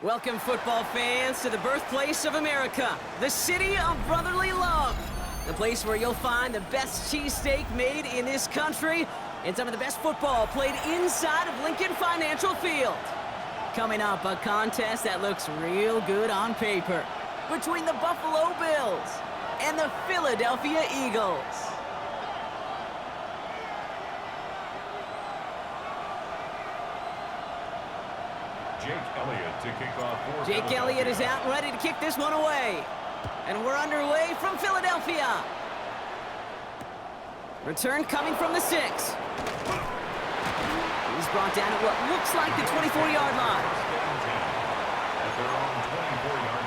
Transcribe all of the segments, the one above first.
Welcome, football fans, to the birthplace of America, the city of brotherly love. The place where you'll find the best cheesesteak made in this country and some of the best football played inside of Lincoln Financial Field. Coming up, a contest that looks real good on paper between the Buffalo Bills and the Philadelphia Eagles. Jake Elliott is out and ready to kick this one away. And we're underway from Philadelphia. Return coming from the 6. He's brought down at what looks like the 24-yard line. At their own 24-yard line.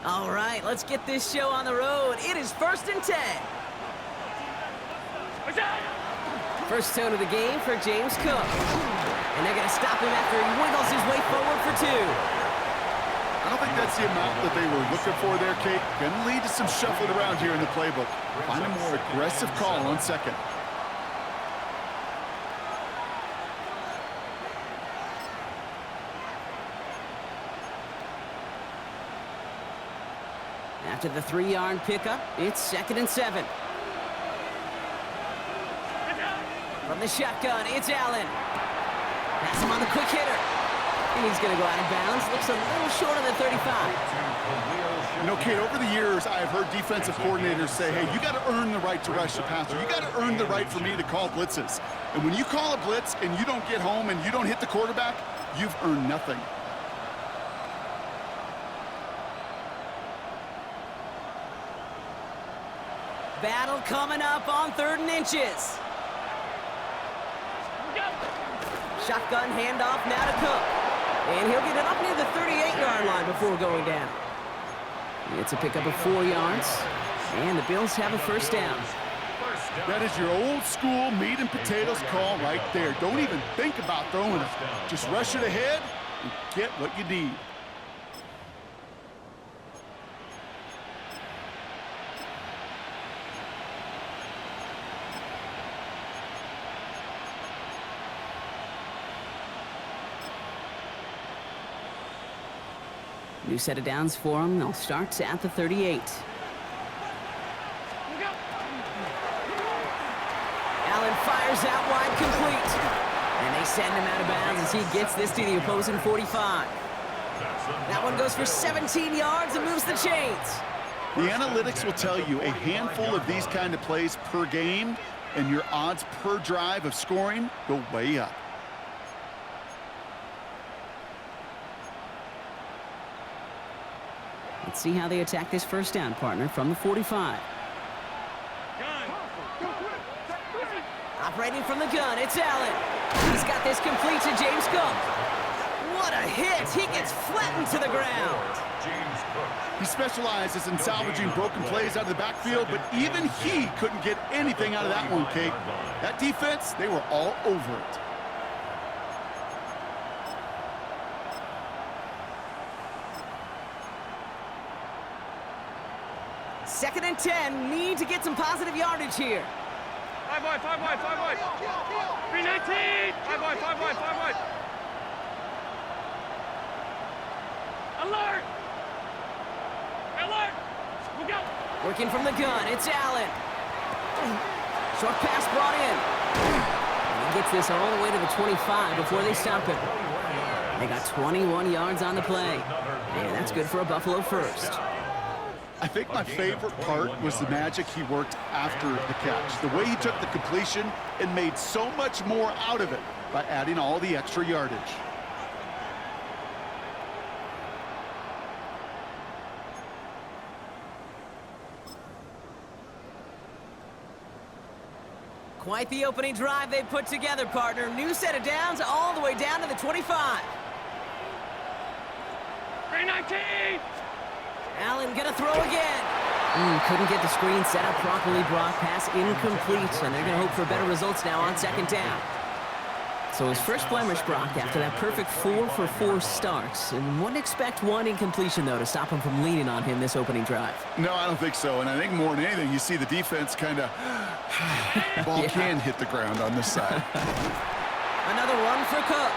All right, let's get this show on the road. It is 1st and 10. First tone of the game for James Cook. And they're going to stop him after he wiggles his way forward for 2. I don't think that's the amount that they were looking for there, Kate. Going to lead to some shuffling around here in the playbook. Find a more aggressive call on 2nd. After the 3-yard pickup, it's 2nd and 7. From the shotgun, it's Allen. Pass him on the quick hitter. And he's going to go out of bounds. Looks a little short of the 35. You know, Kate, over the years, I've heard defensive coordinators say, hey, you got to earn the right to rush the passer. You got to earn the right for me to call blitzes. And when you call a blitz and you don't get home and you don't hit the quarterback, you've earned nothing. Battle coming up on 3rd and inches. Shotgun handoff now to Cook. And he'll get it up near the 38-yard line before going down. It's a pickup of 4 yards. And the Bills have a 1st down. That is your old school meat and potatoes call right there. Don't even think about throwing it. Just rush it ahead and get what you need. New set of downs for them. They'll start at the 38. Allen fires out wide, complete. And they send him out of bounds as he gets this to the opposing 45. That one goes for 17 yards and moves the chains. The analytics will tell you a handful of these kind of plays per game, and your odds per drive of scoring go way up. Let's see how they attack this 1st down, partner, from the 45. Operating from the gun, it's Allen. He's got this complete to James Cook. What a hit! He gets flattened to the ground. He specializes in salvaging broken plays out of the backfield, but even he couldn't get anything out of that one, Kate. That defense, they were all over it. Second and 10, need to get some positive yardage here. 5 wide, 5 wide, 5 wide. 319. 5 wide, 5 wide, 5 wide. Alert! Alert! We go! Working from the gun, it's Allen. Short pass brought in. And he gets this all the way to the 25 before they stop him. They got 21 yards on the play. And that's good for a Buffalo 1st. I think my favorite part was the magic he worked after the catch. The way he took the completion and made so much more out of it by adding all the extra yardage. Quite the opening drive they put together, partner. New set of downs all the way down to the 25. 319. Allen gonna throw again. Couldn't get the screen set up properly, Brock. Pass incomplete, and they're going to hope for better results now on second down. So his first blemish, Brock, after that perfect 4-for-4 starts. And wouldn't expect one incompletion, though, to stop him from leaning on him this opening drive. No, I don't think so. And I think more than anything, you see the defense kind of... ball can hit the ground on this side. Another one for Cook.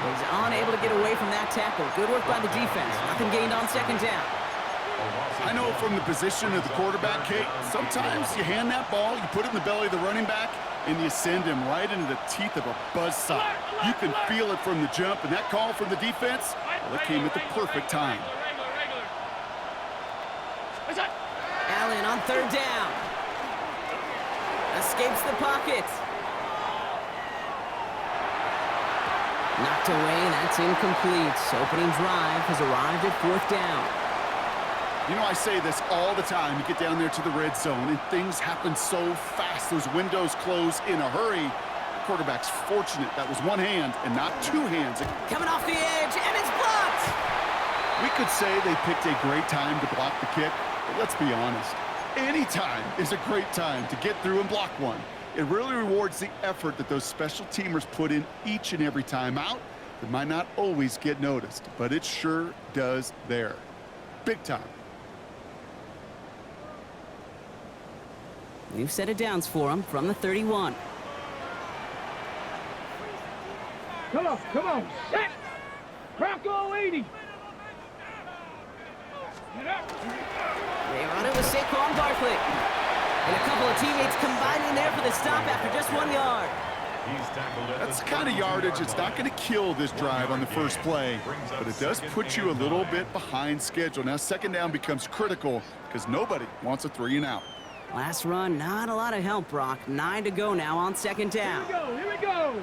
He's unable to get away from that tackle. Good work by the defense. Nothing gained on second down. I know from the position of the quarterback, Kate, sometimes you hand that ball, you put it in the belly of the running back, and you send him right into the teeth of a buzzsaw. You can feel it from the jump, and that call from the defense, well, it came at the perfect time. Allen on third down. Escapes the pocket. Knocked away, that's incomplete. Opening drive has arrived at fourth down. You know, I say this all the time. You get down there to the red zone, and things happen so fast. Those windows close in a hurry. The quarterback's fortunate that was one hand and not two hands. Coming off the edge, and it's blocked! We could say they picked a great time to block the kick, but let's be honest. Any time is a great time to get through and block one. It really rewards the effort that those special teamers put in each and every time out. It might not always get noticed, but it sure does there. Big time. New set of downs for him from the 31. Come on, set! Bronco 80! Get up! They run it with Saquon Barkley. And a couple of teammates combining there for the stop after just 1 yard. That's the kind of yardage it's not going to kill this drive on the first play, but it does put you a little bit behind schedule. Now second down becomes critical because nobody wants a 3-and-out. Last run, not a lot of help, Brock. 9 to go now on second down. Here we go!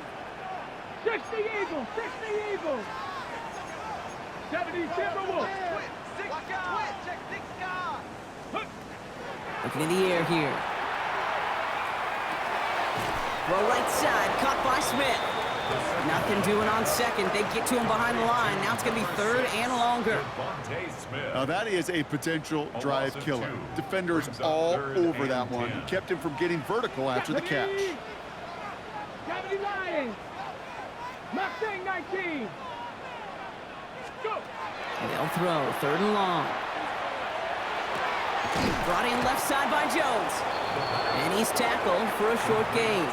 60 Eagles! 60 Eagles! 70 Timberwolves! Looking in the air here. Throw right side, caught by Smith. Nothing doing on second. They get to him behind the line. Now it's going to be third and longer. Now that is a potential drive killer. Defenders all over that one. He kept him from getting vertical after the catch. 70 Lions! Mustang 19! Go! They'll throw third and long. Brought in left side by Jones. And he's tackled for a short gain.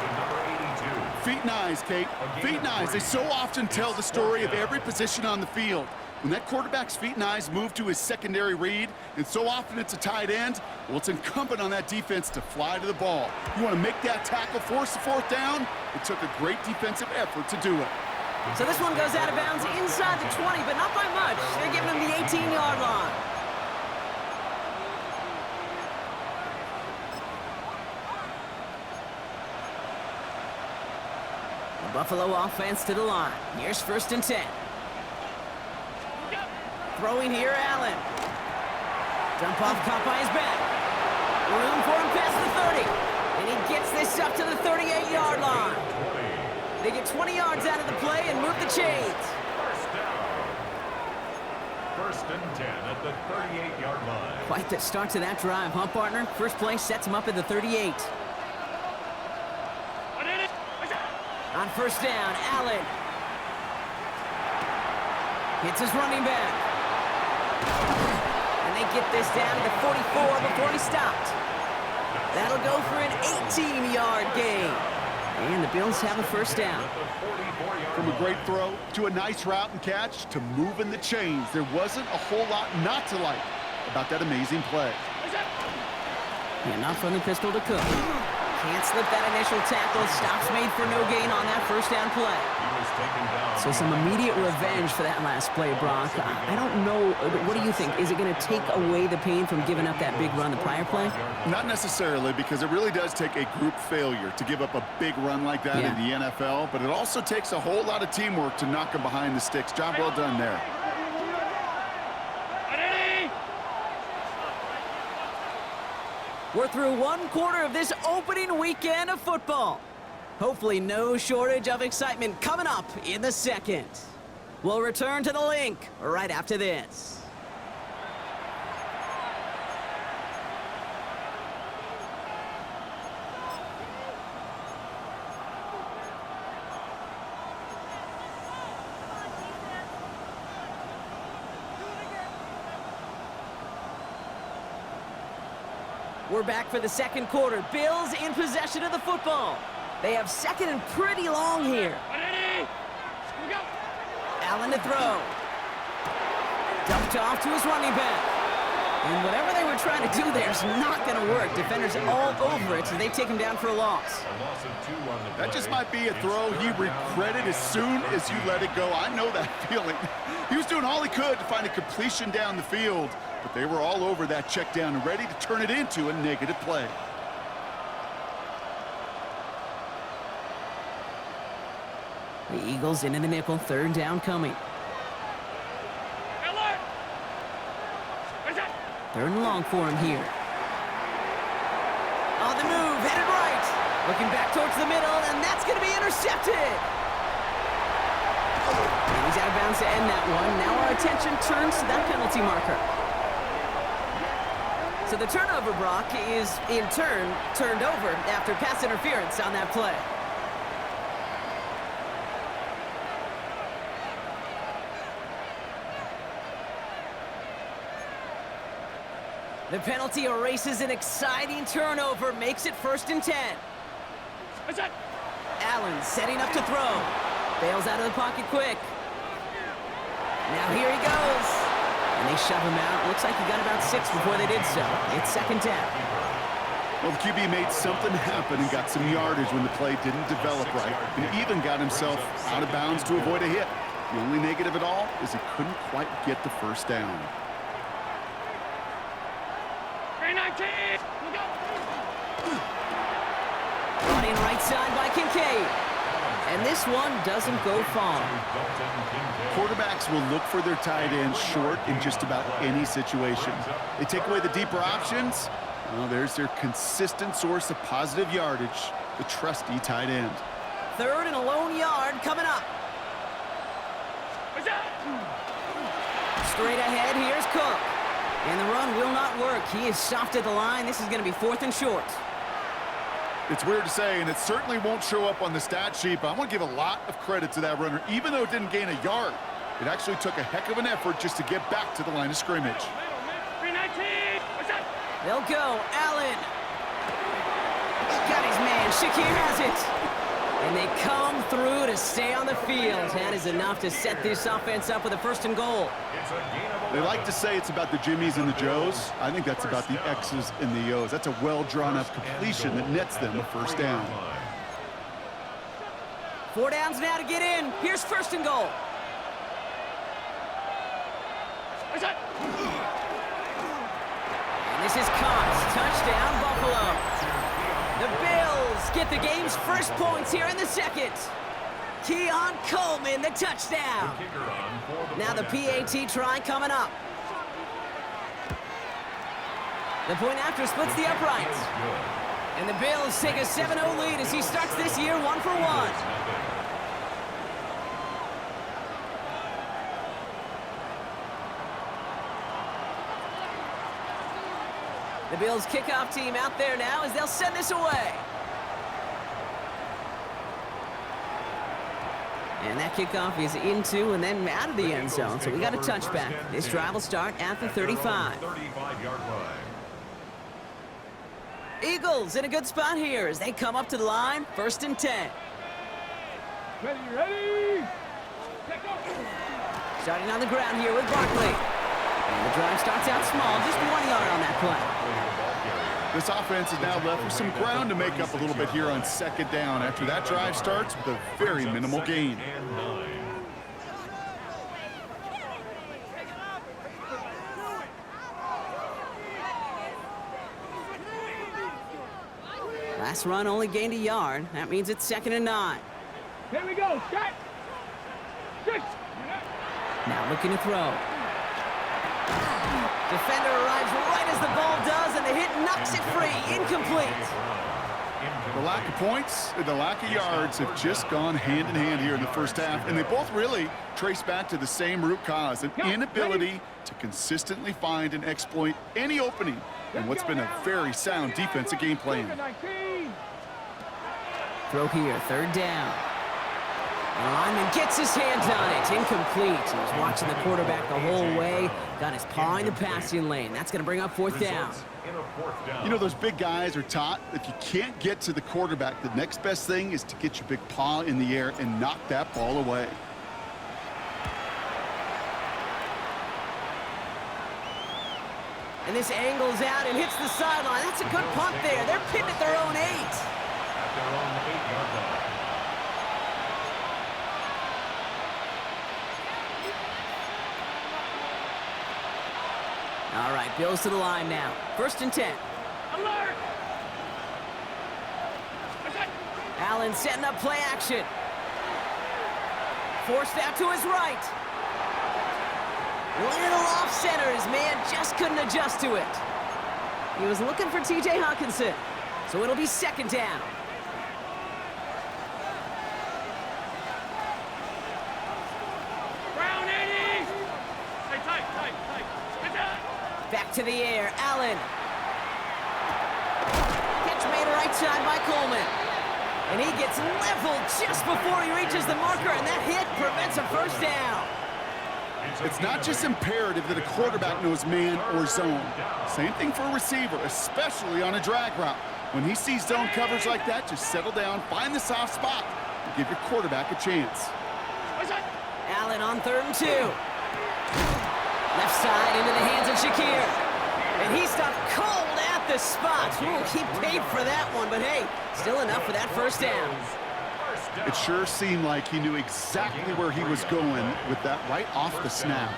Feet and eyes, Kate. Feet and eyes. They so often tell the story of every position on the field. When that quarterback's feet and eyes move to his secondary read, and so often it's a tight end, well, it's incumbent on that defense to fly to the ball. You want to make that tackle, force the fourth down? It took a great defensive effort to do it. So this one goes out of bounds inside the 20, but not by much. They're giving him the 18-yard line. The Buffalo offense to the line. Here's first and 10. Throwing here, Allen. Dump off, caught by his back. Room for him past the 30. And he gets this up to the 38-yard line. They get 20 yards out of the play and move the chains. First and 10 at the 38-yard line. Quite the start to that drive, huh, partner? First play sets him up at the 38. On first down, Allen. Hits his running back. And they get this down to the 44 before he stopped. That'll go for an 18-yard gain. And the Bills have a first down. From a great throw to a nice route and catch to moving the chains, there wasn't a whole lot not to like about that amazing play. And not from the pistol to Cook. Can't slip that initial tackle. Stops made for no gain on that first down play. So some immediate revenge for that last play, Brock. I don't know. What do you think? Is it going to take away the pain from giving up that big run the prior play? Not necessarily, because it really does take a group failure to give up a big run like that in the NFL, but it also takes a whole lot of teamwork to knock them behind the sticks. Job well done there. We're through one quarter of this opening weekend of football. Hopefully no shortage of excitement coming up in the second. We'll return to the link right after this. We're back for the second quarter. Bills in possession of the football. They have second and pretty long here. Allen to throw. Dumped off to his running back. And whatever they were trying to do there is not going to work. Defenders all over it, so they take him down for a loss. That just might be a throw he regretted as soon as you let it go. I know that feeling. He was doing all he could to find a completion down the field, but they were all over that check down and ready to turn it into a negative play. The Eagles into the nickel, third down coming. Third and long for him here. On the move, headed right. Looking back towards the middle, and that's going to be intercepted. And he's out of bounds to end that one. Now our attention turns to that penalty marker. So the turnover, Brock, is in turn turned over after pass interference on that play. The penalty erases an exciting turnover, makes it 1st and 10. Allen setting up to throw. Bails out of the pocket quick. Now here he goes. And they shove him out. Looks like he got about 6 before they did so. It's 2nd down. Well, the QB made something happen and got some yardage when the play didn't develop right, and even got himself out of bounds to avoid a hit. The only negative at all is he couldn't quite get the 1st down. Running right side by Kincaid. And this one doesn't go far. Quarterbacks will look for their tight ends short in just about any situation. They take away the deeper options. Well, there's their consistent source of positive yardage, the trusty tight end. 3rd and a lone yard coming up. Straight ahead, here's Cook. And the run will not work. He is soft at the line. This is going to be 4th and short. It's weird to say, and it certainly won't show up on the stat sheet, but I want to give a lot of credit to that runner. Even though it didn't gain a yard, it actually took a heck of an effort just to get back to the line of scrimmage. They'll go. Allen. Got his man. Shakir has it. And they come through to stay on the field. That is enough to set this offense up with a 1st and goal. They like to say it's about the Jimmies and the Joes. I think that's about the X's and the O's. That's a well-drawn-up completion that nets them a 1st down. 4 downs now to get in. Here's 1st and goal. And this is caught. Touchdown, Buffalo. The Bills get the game's first points here in the 2nd. Keon Coleman, the touchdown. Now the PAT try coming up. The point after splits the uprights. And the Bills take a 7-0 lead as he starts this year 1 for 1. The Bills kickoff team out there now as they'll send this away. And that kickoff is into and then out of the end zone, so we got a touchback. This drive will start at the 35. Eagles in a good spot here as they come up to the line, 1st and 10. Ready? Starting on the ground here with Barkley. And the drive starts out small, just 1 yard on that play. This offense is now left with some ground to make up a little bit here on 2nd down after that drive starts with a very minimal gain. Last run only gained a yard. That means it's 2nd and 9. Here we go. Shot. 6. Now looking to throw. Defender arrives right as the ball does, and the hit knocks it free. Incomplete. The lack of points and the lack of yards have just gone hand in hand here in the 1st half, and they both really trace back to the same root cause, an inability to consistently find and exploit any opening in what's been a very sound defensive game plan. Throw here, 3rd down. And the lineman gets his hands on it. Incomplete. He was watching the quarterback the whole way. Got his paw in the passing lane. That's going to bring up fourth down. You know, those big guys are taught if you can't get to the quarterback, the next best thing is to get your big paw in the air and knock that ball away. And this angles out and hits the sideline. That's a good punt there. They're pinned at their own 8. At their own 8-yard line. All right, Bills to the line now. 1st and 10. Alert! Allen setting up play action. Forced out to his right. Little off center. His man just couldn't adjust to it. He was looking for T.J. Hawkinson. So it'll be 2nd down. Brown 80! Tight. Get down! Back to the air. Allen. Catch made right side by Coleman. And he gets leveled just before he reaches the marker, and that hit prevents a 1st down. It's not just imperative that a quarterback knows man or zone. Same thing for a receiver, especially on a drag route. When he sees zone coverage like that, just settle down, find the soft spot, and give your quarterback a chance. Allen on 3rd and 2. Left side into the hands of Shakir. And he stopped cold at the spot. Ooh, he paid for that one, but hey, still enough for that 1st down. It sure seemed like he knew exactly where he was going with that right off the snap.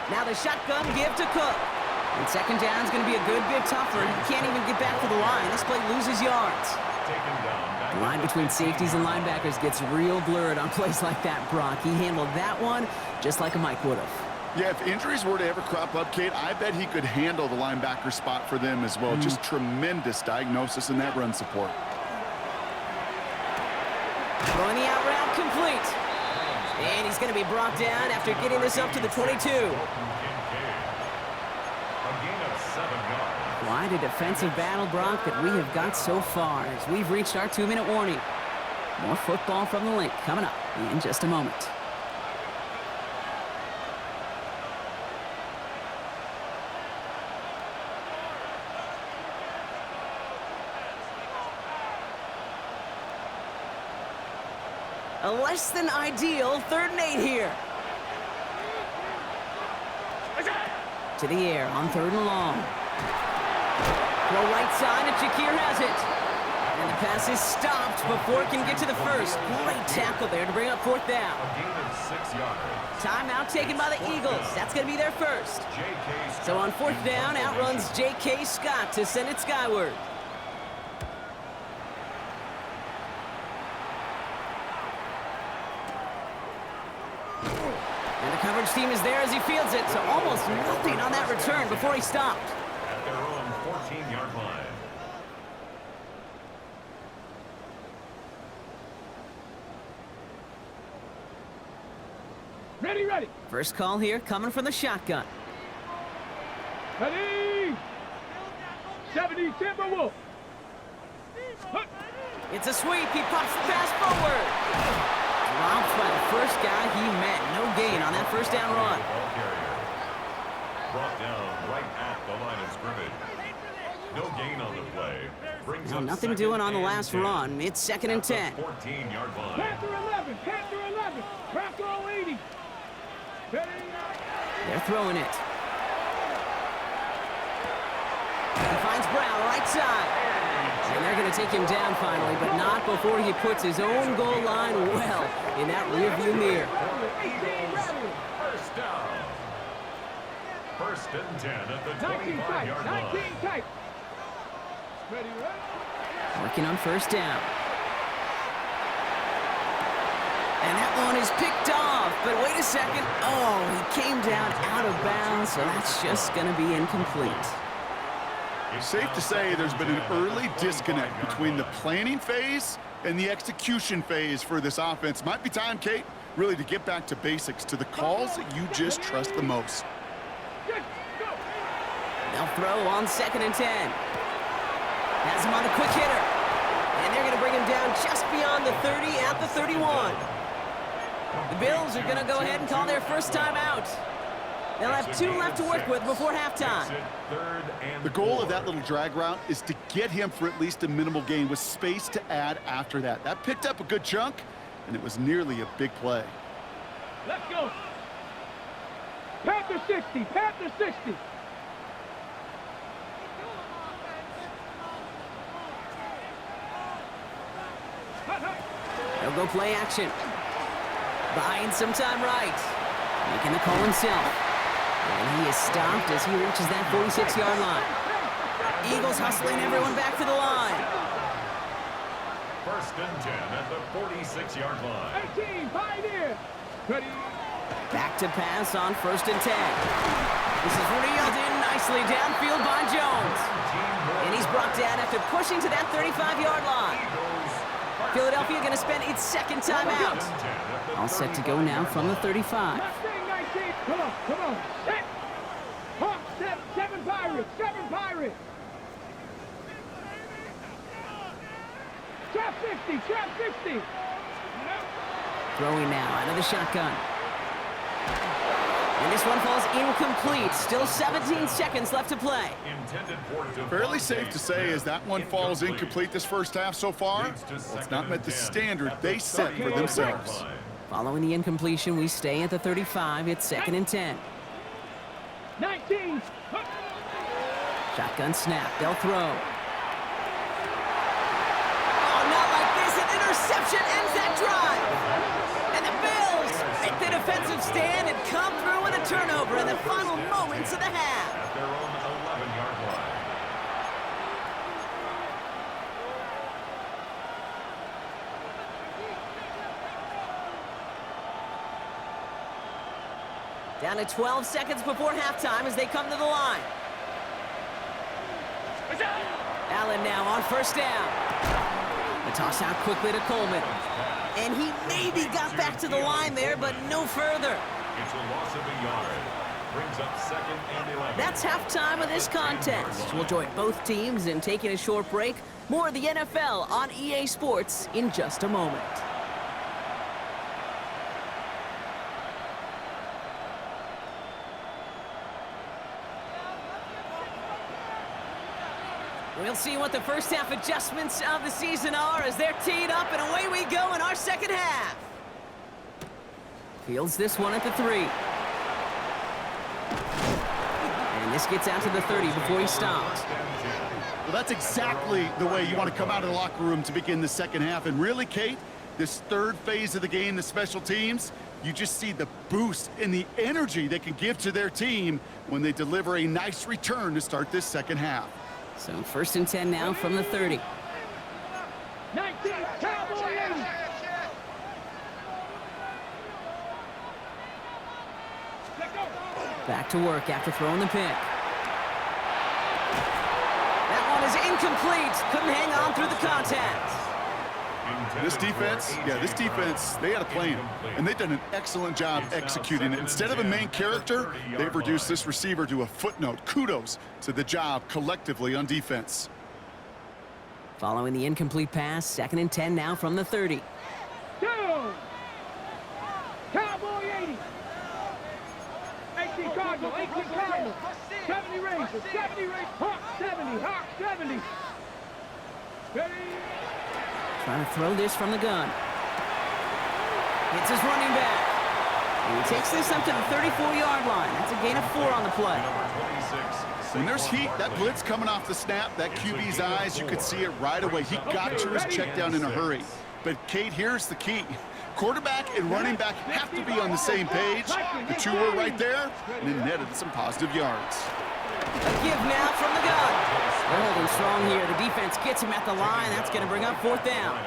Now the shotgun give to Cook. And 2nd down is going to be a good bit tougher. He can't even get back to the line. This play loses yards. The line between safeties and linebackers gets real blurred on plays like that, Brock. He handled that one just like a Mike would have. Yeah, if injuries were to ever crop up, Kate, I bet he could handle the linebacker spot for them as well. Just tremendous diagnosis in that run support. Throwing the out route complete. And he's going to be brought down after getting this up to the 22. Quite a defensive battle, Brock, that we have got so far as we've reached our 2-minute warning. More football from the link coming up in just a moment. A less than ideal 3rd and 8 here. To the air on 3rd and long. Throw right side and Shakir has it. And the pass is stopped before it can get to the 1st. Great tackle there to bring up 4th down. Timeout taken by the Eagles. That's going to be their 1st. So on 4th down, outruns J.K. Scott to send it skyward. And the coverage team is there as he fields it, so almost nothing on that return before he stopped. At their own 14-yard line. Ready. 1st call here coming from the shotgun. Ready! 70 Timberwolf. It's a sweep. He pops the pass forward. Dropped by the 1st guy he met. No gain on that 1st down run. Ball carrier. Brought down right at the line of scrimmage. No gain on the play. Brings up Nothing doing on the last run. It's 2nd and 10. 14-yard line. Panther 11. Crackle 80. They're throwing it. He finds Brown right side. And they're going to take him down finally, but not before he puts his own goal line well in that rearview mirror. First down. 1st and 10 at the 25-yard line. Working on 1st down. And that one is picked off, but wait a second. Oh, he came down out of bounds, so that's just going to be incomplete. Safe to say there's been an early disconnect between the planning phase and the execution phase for this offense. Might be time, Kate, really to get back to basics, to the calls that you just trust the most. They'll throw on 2nd and 10. Has him on the a quick hitter. And they're going to bring him down just beyond the 30 at the 31. The Bills are going to go ahead and call their first time out. They'll have 2 left to work with before halftime. The goal of that little drag route is to get him for at least a minimal gain with space to add after that. That picked up a good chunk, and it was nearly a big play. Let's go. Panther 60. Panther 60. They'll go play action. Buying some time right. Making the call himself. And he is stopped as he reaches that 46-yard line. Eagles hustling everyone back to the line. First and 10 at the 46-yard line. 18, Pioneer. Ready. Back to pass on first and 10. This is reeled in nicely downfield by Jones. And he's brought down after pushing to that 35-yard line. Philadelphia going to spend its second time out. All set to go now from the 35. 19. Come on, come on. Set. Hawk, 7 Pirates. 7 Pirates. Trap 60. Trap 60. Throwing now out of the shotgun. And this one falls incomplete. Still 17 seconds left to play. Fairly safe to say as that one falls incomplete this first half so far, well, it's not met the standard they set for themselves. Following the incompletion, we stay at the 35. It's second and 10. 19. Shotgun snap. They'll throw. Oh, not like this. An interception ends that drive. And the Bills make the defensive stand and come through with a turnover in the final moments of the half. At their own 11-yard line. Down to 12 seconds before halftime as they come to the line. Allen now on first down. The toss out quickly to Coleman. And he maybe got back to the line there, but no further. It's a loss of a yard. Brings up second and 11. That's halftime of this contest. We'll join both teams in taking a short break. More of the NFL on EA Sports in just a moment. We'll see what the first half adjustments of the season are as they're teed up, and away we go in our second half. Fields this one at the 3. And this gets out to the 30 before he stops. Well, that's exactly the way you want to come out of the locker room to begin the second half. And really, Kate, this third phase of the game, the special teams, you just see the boost and the energy they can give to their team when they deliver a nice return to start this second half. So first and 10 now from the 30. 19, Cowboy 80. Back to work after throwing the pick. That one is incomplete. Couldn't hang on through the contact. This defense, they had a plan, and they've done an excellent job executing it. Instead of a main character, they've reduced this receiver to a footnote. Kudos to the job collectively on defense. Following the incomplete pass, second and 10 now from the 30. Down. Cowboy 80. 18 Cardinal, 18 Cardinal. 70 Rangers, 70 Rangers. Hawk 70, Hawk 70. Ready. Trying to throw this from the gun. It's his running back. And he takes this up to the 34-yard line. That's a gain of 4 on the play. When there's heat, that blitz coming off the snap, that QB's eyes, you could see it right away. He got to his check down in a hurry. But, Kate, here's the key. Quarterback and running back have to be on the same page. The two were right there, and it netted some positive yards. A give now from the gun. They're holding strong here. The defense gets him at the line. That's going to bring up fourth down.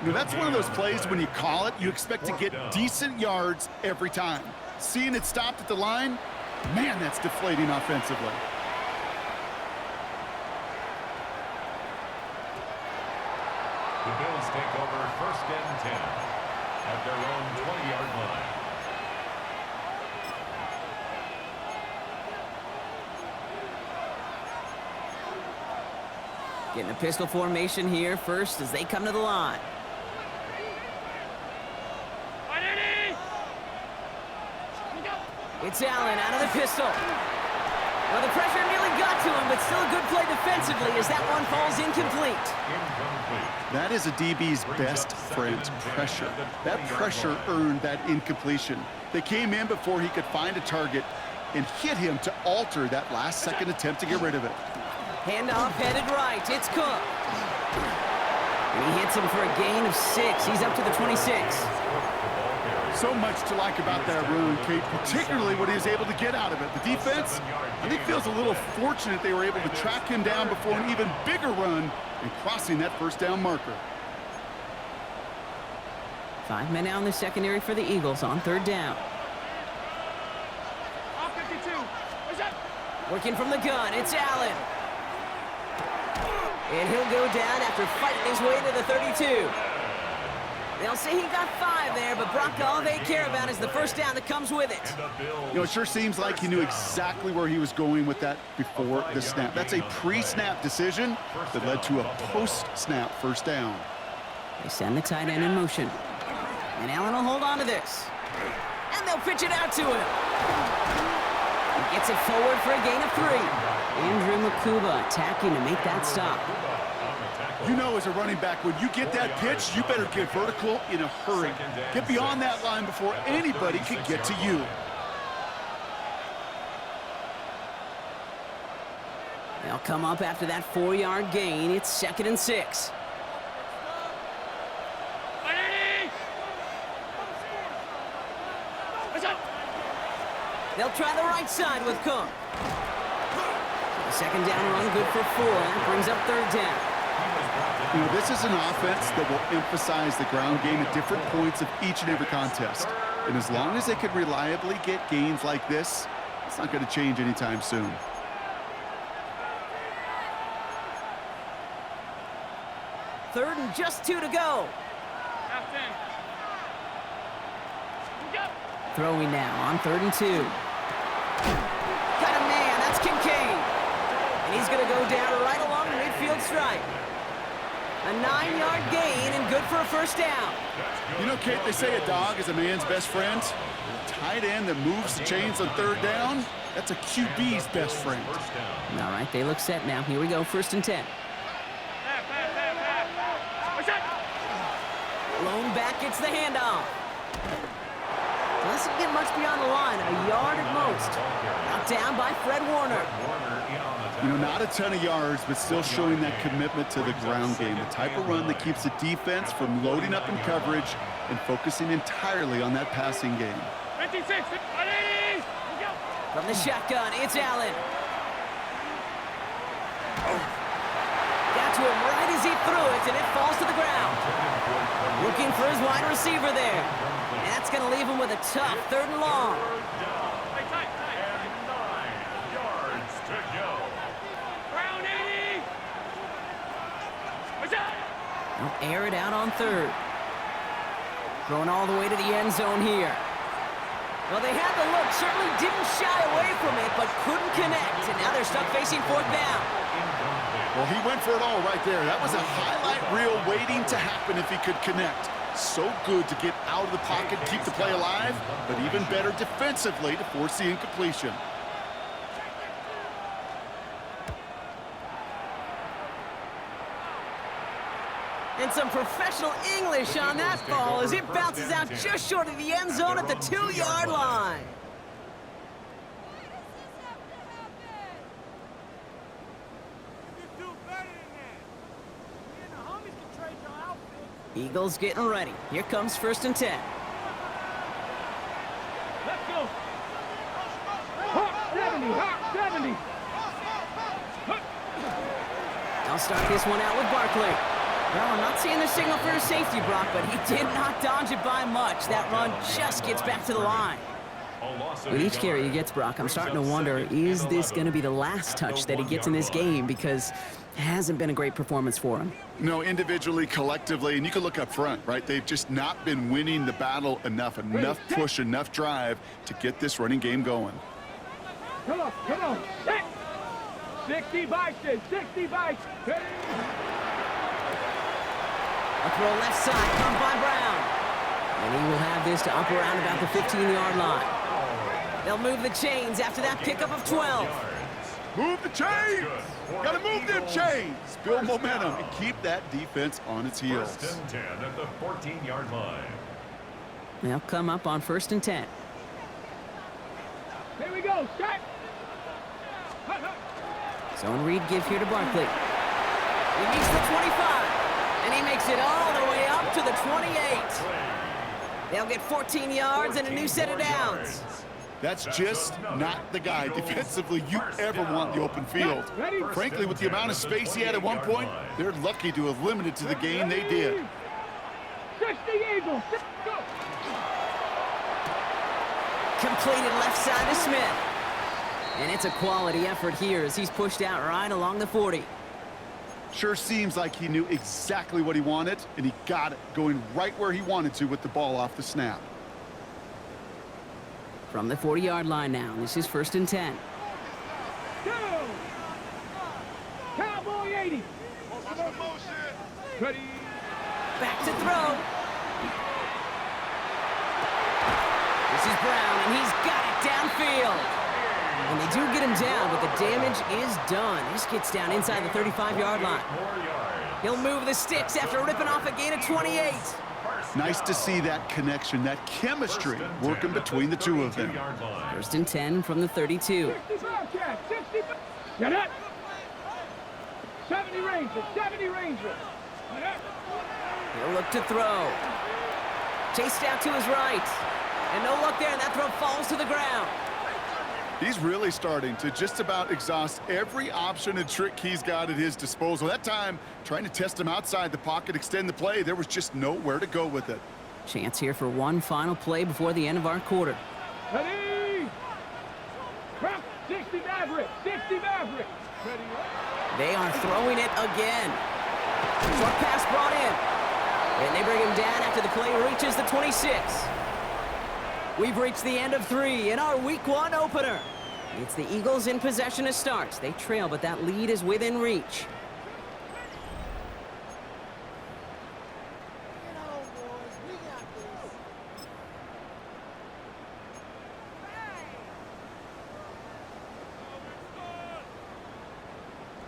You know, that's one of those plays when you call it, you expect to get decent yards every time. Seeing it stopped at the line, man, that's deflating offensively. The Bills take over first and 10 at their own 20-yard line. Getting a pistol formation here first as they come to the line. It's Allen out of the pistol. Well, the pressure nearly got to him, but still a good play defensively as that one falls incomplete. That is a DB's best friend, pressure. That pressure earned that incompletion. They came in before he could find a target and hit him to alter that last-second attempt to get rid of it. Handoff headed right. It's Cook. And he hits him for a gain of 6. He's up to the 26. So much to like about that run, Kate, particularly what he was able to get out of it. The defense, I think, feels a little fortunate they were able to track him down before an even bigger run and crossing that first down marker. 5 men out in the secondary for the Eagles on 3rd down. Working from the gun, it's Allen. And he'll go down after fighting his way to the 32. They'll say he got 5 there, but Brock, all they care about is the first down that comes with it. You know, it sure seems like he knew exactly where he was going with that before the snap. That's a pre-snap decision that led to a post-snap first down. They send the tight end in motion. And Allen will hold on to this. And they'll pitch it out to him. He gets it forward for a gain of 3. Andrew Makuba attacking to make that stop. You know, as a running back, when you get that pitch, you better get vertical in a hurry. Get beyond that line before anybody can get to you. They'll come up after that 4-yard gain. It's 2nd and 6. They'll try the right side with Cook. The 2nd down run good for 4. That brings up 3rd down. You know, this is an offense that will emphasize the ground game at different points of each and every contest. And as long as they can reliably get gains like this, it's not going to change anytime soon. Third and just 2 to go. Throwing now on 3rd and 2. Got a man, that's Kincaid. And he's going to go down right along the midfield stripe. A 9-yard gain and good for a first down. You know, Kate, they say a dog is a man's best friend. A tight end that moves the chains on 3rd down, that's a QB's best friend. All right, they look set now. Here we go, 1st and 10. Blown back, gets the handoff. Doesn't get much beyond the line, a yard at most. Knocked down by Fred Warner. You know, not a ton of yards, but still showing that commitment to the ground game. The type of run that keeps the defense from loading up in coverage and focusing entirely on that passing game. 56, From the shotgun, it's Allen. Got to him right as he threw it, and it falls to the ground. Looking for his wide receiver there. And that's going to leave him with a tough 3rd and long. They'll air it out on 3rd. Throwing all the way to the end zone here. Well, they had the look, certainly didn't shy away from it, but couldn't connect. And now they're stuck facing 4th down. Well, he went for it all right there. That was a highlight reel waiting to happen if he could connect. So good to get out of the pocket, keep the play alive, but even better defensively to force the incompletion. And some professional English on that ball as it bounces out just short of the end zone at the 2-yard line. Eagles getting ready. Here comes 1st and 10. Let's go. Hawk 70, Hawk 70. I'll start this one out with Barkley. Well, I'm not seeing the signal for a safety, Brock, but he did not dodge it by much. That run just gets back to the line. With each carry he gets, Brock, I'm starting to wonder, is this going to be the last touch that he gets in this game? Because it hasn't been a great performance for him. No, individually, collectively, and you can look up front, right? They've just not been winning the battle enough push, enough drive to get this running game going. Come on. 60 bikes, 60 bikes. throw left side, caught by Brown. And he will have this to up around about the 15-yard line. They'll move the chains after that pickup of 12. Move the chains! Gotta move them chains! Build momentum and keep that defense on its heels. First and 10 at the 14-yard line. They'll come up on 1st and 10. Here we go, set. Zone read give here to Barkley. He meets the 25, and he makes it all the way up to the 28. They'll get 14 yards and a new set of downs. That's just not the guy defensively you ever want in the open field. Frankly, with the amount of space he had at one point, they're lucky to have limited to the game they did. 60 Eagles, go. Completed left side to Smith. And it's a quality effort here as he's pushed out right along the 40. Sure seems like he knew exactly what he wanted, and he got it, going right where he wanted to with the ball off the snap. From the 40-yard line now, this is 1st and 10. Go. Cowboy 80. Ready. Back to throw. This is Brown, and he's got it downfield. And they do get him down, but the damage is done. This gets down inside the 35-yard line. He'll move the sticks after ripping off a gain of 28. Nice to see that connection, that chemistry working between the two of them. 1st and 10 from the 32. 65 catch, 65. Get it. 70 Rangers, 70 Rangers. Get it. He'll look to throw. Chased out to his right. And no luck there, and that throw falls to the ground. He's really starting to just about exhaust every option and trick he's got at his disposal. That time, trying to test him outside the pocket, extend the play, there was just nowhere to go with it. Chance here for one final play before the end of our quarter. Ready. 60 Maverick, 60 Maverick. Ready. They are throwing it again. Short pass brought in. And they bring him down after the play reaches the 26. We've reached the end of 3 in our Week 1 opener. It's the Eagles in possession to start. They trail, but that lead is within reach.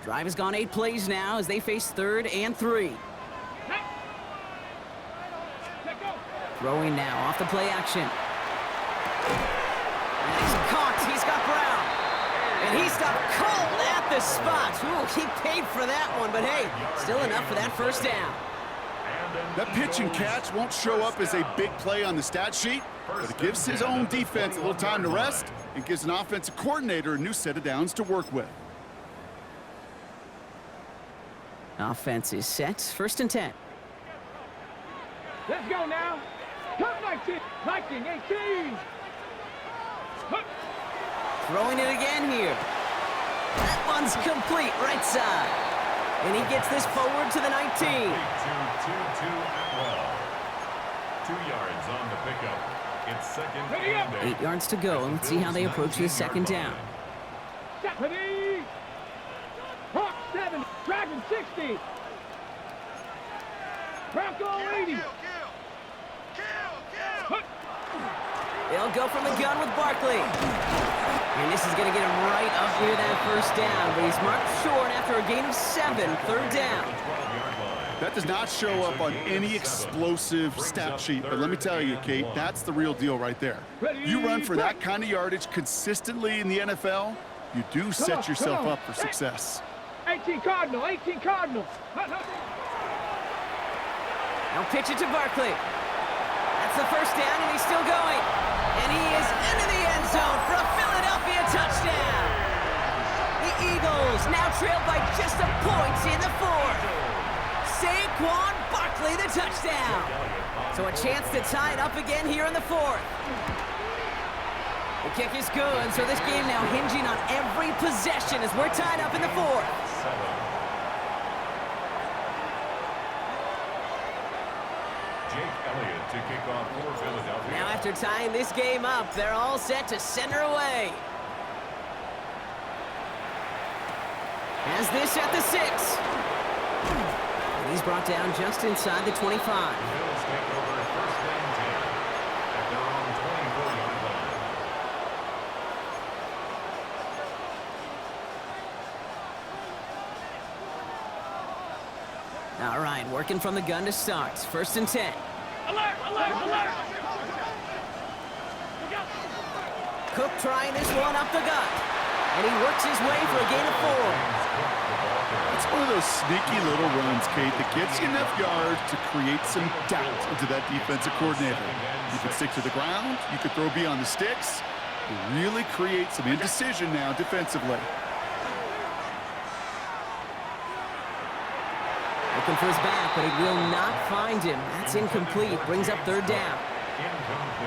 Drive has gone 8 plays now as they face 3rd and 3. Throwing now off the play action. And he's caught. He's got Brown. And he stopped cold at the spot. Ooh, he paid for that one, but hey, still enough for that 1st down. That pitch and catch won't show up as a big play on the stat sheet, but it gives his own defense a little time to rest and gives an offensive coordinator a new set of downs to work with. Offense is set. 1st and 10. Let's go now. Come 19, 19, 18. Throwing it again here. That one's complete, right side. And he gets this forward to the 19. 2 yards on the pickup. It's 2nd and 8 yards to go. Let's see how they approach this 2nd down. Ready. Hawk 7, Dragon 60. Bronco 80. They'll go from the gun with Barkley. And this is going to get him right up near that 1st down, but he's marked short after a gain of 7, 3rd down. That does not show up on any explosive stat sheet, but let me tell you, Kate, that's the real deal right there. You run for that kind of yardage consistently in the NFL, you do set yourself up for success. 18 Cardinal, 18 Cardinal. Now pitch it to Barkley. That's the 1st down, and he's still going. And he is into the end zone for a Philadelphia touchdown. The Eagles now trail by just a point in the 4th. Saquon Barkley, the touchdown. So a chance to tie it up again here in the 4th. The kick is good, so this game now hinging on every possession as we're tied up in the 4th. To kick off for Philadelphia. Now after tying this game up, they're all set to center away. Has this at the 6. And he's he's brought down just inside the 25. Bills take over first and 10 at their own 24-yard line. All right, working from the gun to start. First and 10. Alert, alert, alert! Cook trying this one up the gut. And he works his way for a gain of 4. It's one of those sneaky little runs, Kate, that gets you enough yards to create some doubt into that defensive coordinator. You could stick to the ground, you could throw beyond the sticks, really create some indecision now defensively. Looking for his back, but he will not find him. That's incomplete. Brings up third down.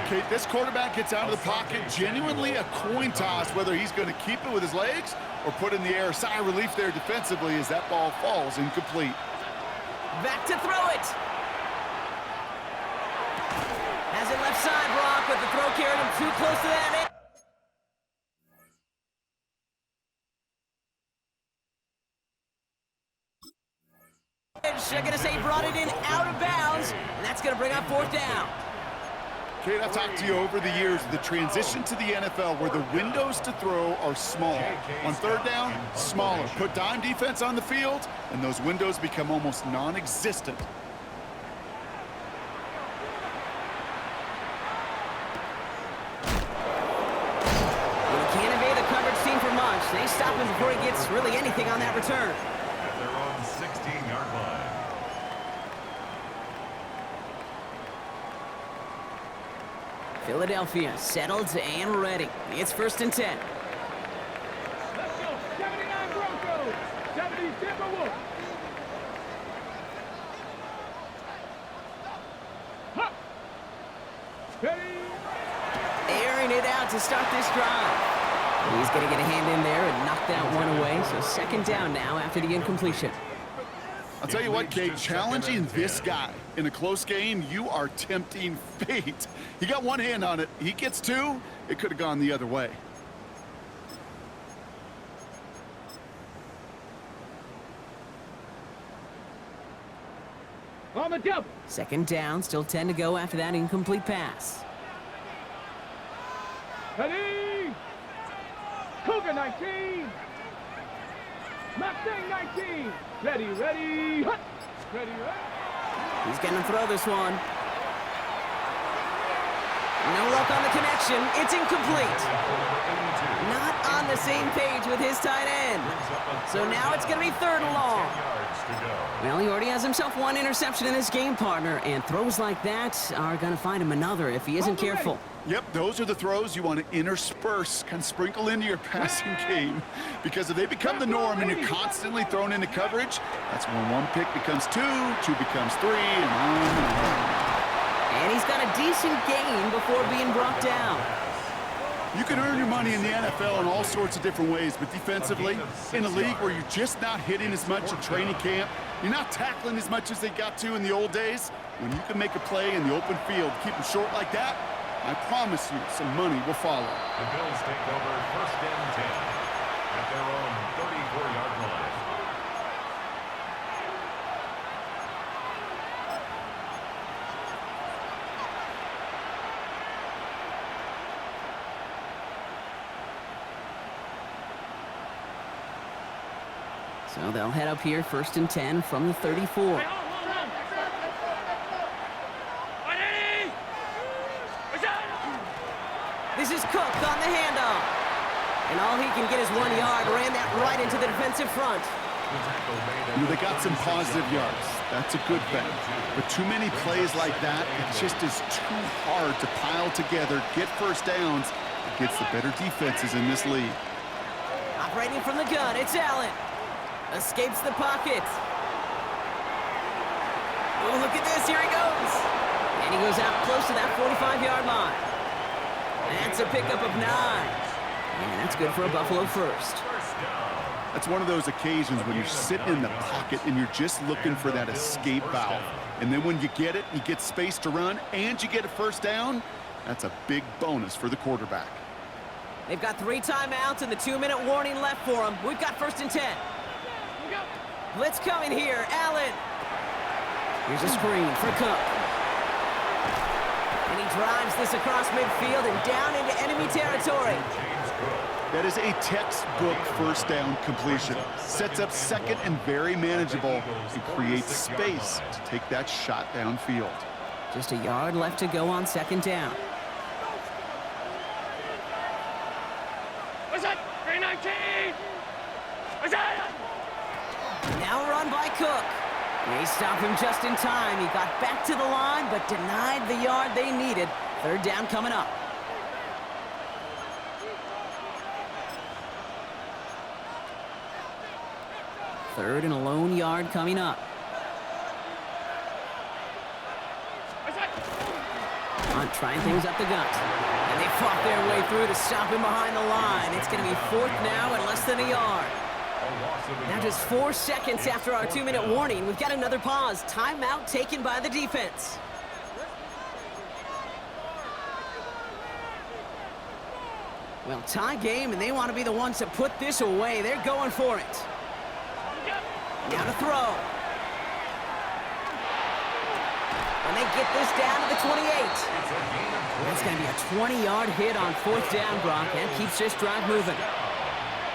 Kate, this quarterback gets out of the pocket, genuinely a coin toss whether he's going to keep it with his legs or put in the air. Sigh of relief there defensively as that ball falls incomplete. Back to throw it. Has it left side, Brock, but the throw carried him too close to that. I'm going to say brought it in out of bounds, and that's going to bring up fourth down. Kate, I've talked to you over the years, the transition to the NFL where the windows to throw are small. On third down, smaller. Put dime defense on the field, and those windows become almost non-existent. Well, he can't evade the coverage team for much. They stop him before he gets really anything on that return. At their own 16-yard line. Philadelphia settled and ready. It's first and 10. Let's go, 79 Broncos, 70 Timberwolves. Huh. Ready? Airing it out to start this drive. He's going to get a hand in there and knock that one away. So second down now after the incompletion. I'll tell you what, Kate, challenging this guy in a close game, you are tempting fate. He got one hand on it. He gets two. It could have gone the other way. On the double. Second down, still 10 to go after that incomplete pass. Ready? Cougar 19. Mustang 19. Ready, ready. Hut. Ready, ready. He's going to throw this one. No luck on the connection. It's incomplete. Not on the same page with his tight end. So now it's going to be third and long. Well, he already has himself one interception in this game, partner, and throws like that are going to find him another if he isn't careful. Yep, those are the throws you want to intersperse, kind of sprinkle into your passing game. Because if they become the norm and you're constantly thrown into coverage, that's when one pick becomes two, two becomes three, and on and on. And he's got a decent gain before being brought down. You can earn your money in the NFL in all sorts of different ways, but defensively, in a league where you're just not hitting as much in training camp, you're not tackling as much as they got to in the old days, when you can make a play in the open field, keep them short like that, I promise you some money will follow. The Bills take over first and 10 at their own 34-yard line. So they'll head up here first and 10 from the 34. This is Cook on the handoff. And all he can get is 1 yard. Ran that right into the defensive front. You know, they got some positive yards. That's a good thing. But too many plays like that, it just is too hard to pile together, get first downs against the better defenses in this league. Operating from the gun, it's Allen. Escapes the pocket. Oh, look at this. Here he goes. And he goes out close to that 45-yard line. That's a pickup of 9. And that's good for a Buffalo first. That's one of those occasions when you're sitting in the pocket and you're just looking for that escape valve. And then when you get it, you get space to run, and you get a first down, that's a big bonus for the quarterback. They've got 3 timeouts and the 2-minute warning left for them. We've got first and 10. Blitz coming here. Allen. Here's a screen for Cook. And he drives this across midfield and down into enemy territory. That is a textbook first down completion. Sets up second and very manageable and creates space to take that shot downfield. Just a yard left to go on second down. What's that? 319! What's that? Now run by Cook. They stop him just in time. He got back to the line, but denied the yard they needed. Third down coming up. Third and a lone yard coming up. Hunt trying things up the gut. And they fought their way through to stop him behind the line. It's going to be fourth now and less than a yard. Now just 4 seconds after our 2-minute warning, we've got another pause. Timeout taken by the defense. Well, tie game, and they want to be the ones to put this away. They're going for it. Now to throw. And they get this down to the 28. That's going to be a 20-yard hit on fourth down, Brock. That keeps this drive moving.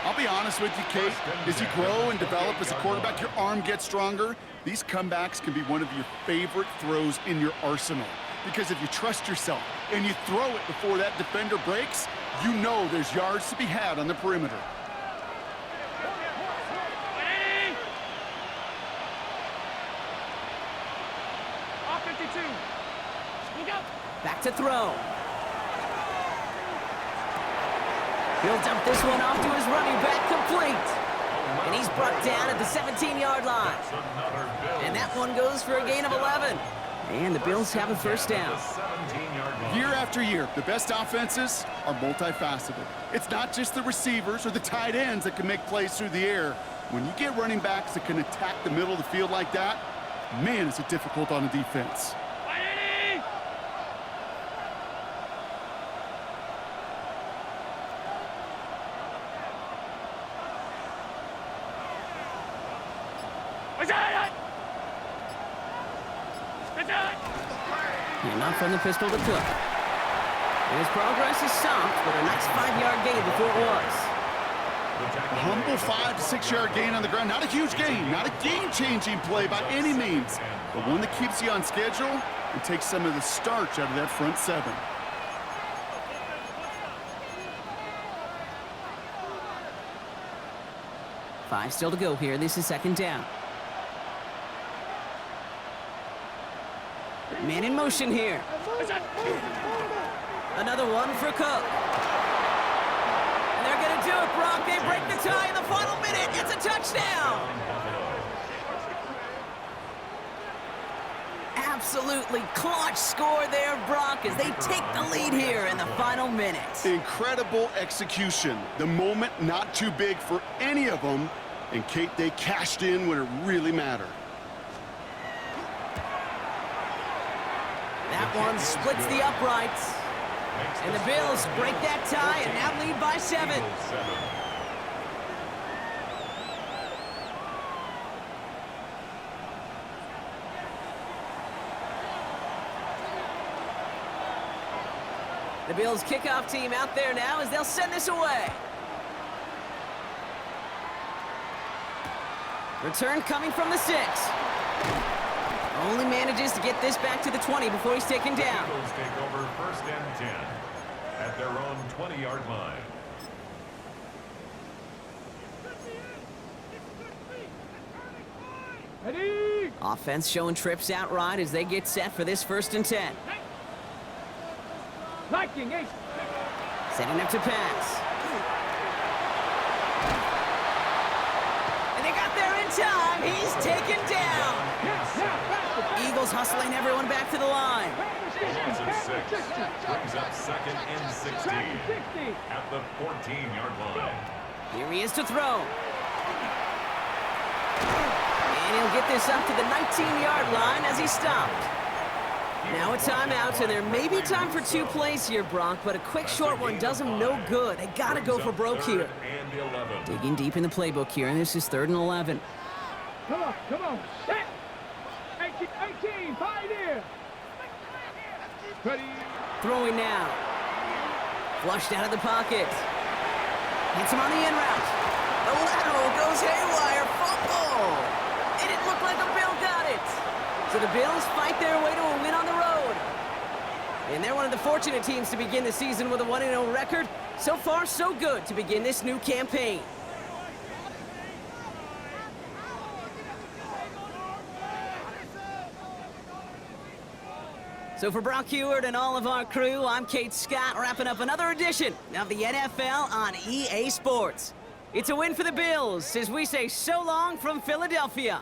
I'll be honest with you, Kate. As you grow and develop as a quarterback, your arm gets stronger. These comebacks can be one of your favorite throws in your arsenal. Because if you trust yourself and you throw it before that defender breaks, you know there's yards to be had on the perimeter. Back to throw. He'll dump this one off to his running back, complete. And he's brought down at the 17-yard line. And that one goes for a gain of 11. And the Bills have a first down. Year after year, the best offenses are multifaceted. It's not just the receivers or the tight ends that can make plays through the air. When you get running backs that can attack the middle of the field like that, man, is it difficult on a defense. And not from the pistol to Cook. And his progress is stopped, but a nice 5-yard gain before it was. A humble 5 to 6 yard gain on the ground. Not a huge gain, not a game-changing play by any means, but one that keeps you on schedule and takes some of the starch out of that front seven. Five still to go here. This is second down. Man in motion here. Another one for Cook. And they're going to do it, Brock. They break the tie in the final minute. It's a touchdown. Absolutely clutch score there, Brock, as they take the lead here in the final minute. Incredible execution. The moment not too big for any of them. And Kate, they cashed in when it really mattered. That one splits the uprights. And the Bills break that tie and now lead by 7. The Bills kickoff team out there now as they'll send this away. Return coming from the 6. Only manages to get this back to the 20 before he's taken down. Eagles take over first and 10 at their own 20-yard line. Ready? Offense showing trips out right as they get set for this first and 10. Liking, ace. Setting up to pass. And they got there in time. He's taken down. Eagles hustling everyone back to the line. Loss of 6 brings up second and 16 at the 14-yard line. Here he is to throw. And he'll get this up to the 19-yard line as he stopped. Now a timeout, and there may be time for 2 plays here, Brock, but a quick short one does them no good. They got to go for broke here. Digging deep in the playbook here, and this is 3rd and 11. Come on. Set. 18, pioneer. Ready. Throwing now. Flushed out of the pocket. Hits him on the in route. The lateral goes haywire. Fumble. It didn't look like a Bill got it. So the Bills fight their way to a win on the road. And they're one of the fortunate teams to begin the season with a 1-0 record. So far, so good to begin this new campaign. So for Brock Heward and all of our crew, I'm Kate Scott, wrapping up another edition of the NFL on EA Sports. It's a win for the Bills as we say so long from Philadelphia.